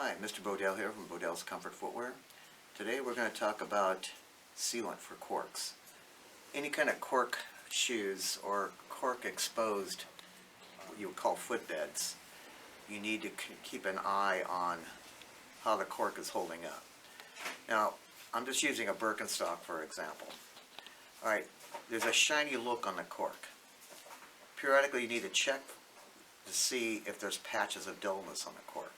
Hi, Mr. Bodell here from Bodell's Comfort Footwear. Today we're going to talk about sealant for corks. Any kind of cork shoes or cork exposed, what you would call footbeds, you need to keep an eye on how the cork is holding up. Now, I'm just using a Birkenstock for example. Alright, there's a shiny look on the cork. Periodically you need to check to see if there's patches of dullness on the cork.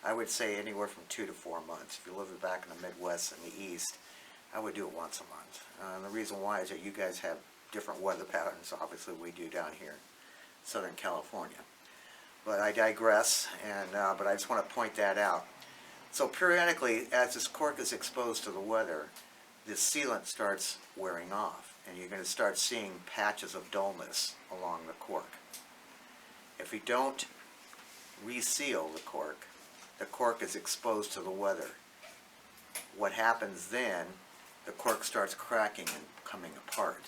I would say anywhere from 2 to 4 months. If you live back in the Midwest and the East, I would do it once a month. And the reason why is that you guys have different weather patterns, obviously we do down here in Southern California. But I digress, but I just want to point that out. So periodically, as this cork is exposed to the weather, the sealant starts wearing off, and you're going to start seeing patches of dullness along the cork. If you don't reseal the cork is exposed to the weather. What happens then, the cork starts cracking and coming apart.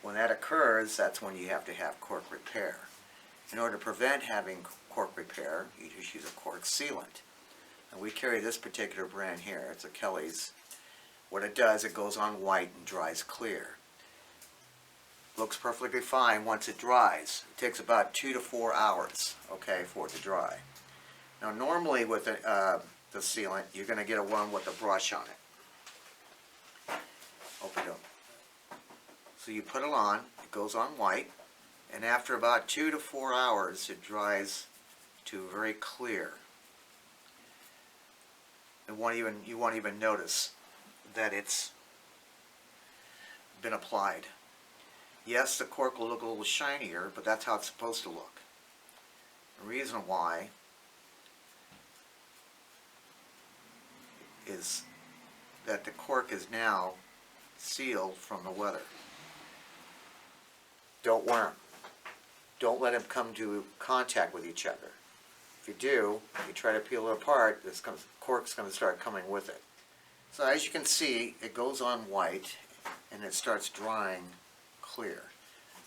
When that occurs, that's when you have to have cork repair. In order to prevent having cork repair, you just use a cork sealant. And we carry this particular brand here, it's a Kelly's. What it does, it goes on white and dries clear. Looks perfectly fine once it dries. It takes about 2 to 4 hours, okay, for it to dry. Now normally with the sealant, you're going to get a one with a brush on it. Open it up. So you put it on, it goes on white, and after about 2 to 4 hours it dries to very clear. You won't even notice that it's been applied. Yes, the cork will look a little shinier, but that's how it's supposed to look. The reason why is that the cork is now sealed from the weather. Don't wear them. Don't let them come to contact with each other. If you do, you try to peel it apart, this cork's going to start coming with it. So as you can see, it goes on white and it starts drying clear.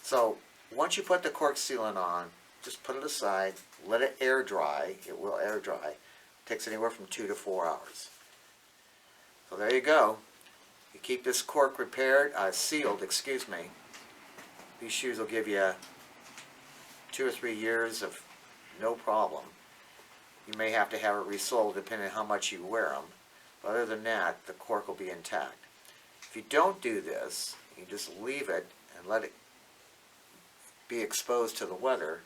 So once you put the cork sealant on, just put it aside, let it air dry. It will air dry. It takes anywhere from 2 to 4 hours. So there you go. You keep this cork sealed, These shoes will give you 2 or 3 years of no problem. You may have to have it resoled depending on how much you wear them. But other than that, the cork will be intact. If you don't do this, you just leave it and let it be exposed to the weather,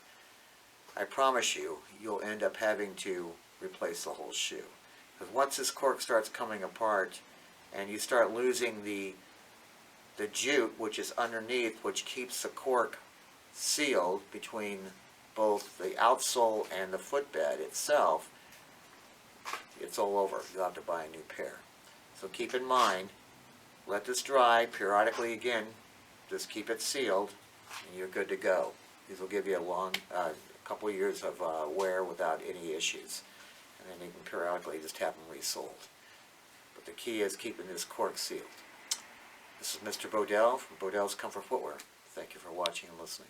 I promise you, you'll end up having to replace the whole shoe. Because once this cork starts coming apart and you start losing the jute, which is underneath, which keeps the cork sealed between both the outsole and the footbed itself, it's all over. You'll have to buy a new pair. So keep in mind, let this dry periodically again, just keep it sealed and you're good to go. These will give you a long couple of years of wear without any issues. And then you can periodically just have them resold. But the key is keeping this cork sealed. This is Mr. Bodell from Bodell's Comfort Footwear. Thank you for watching and listening.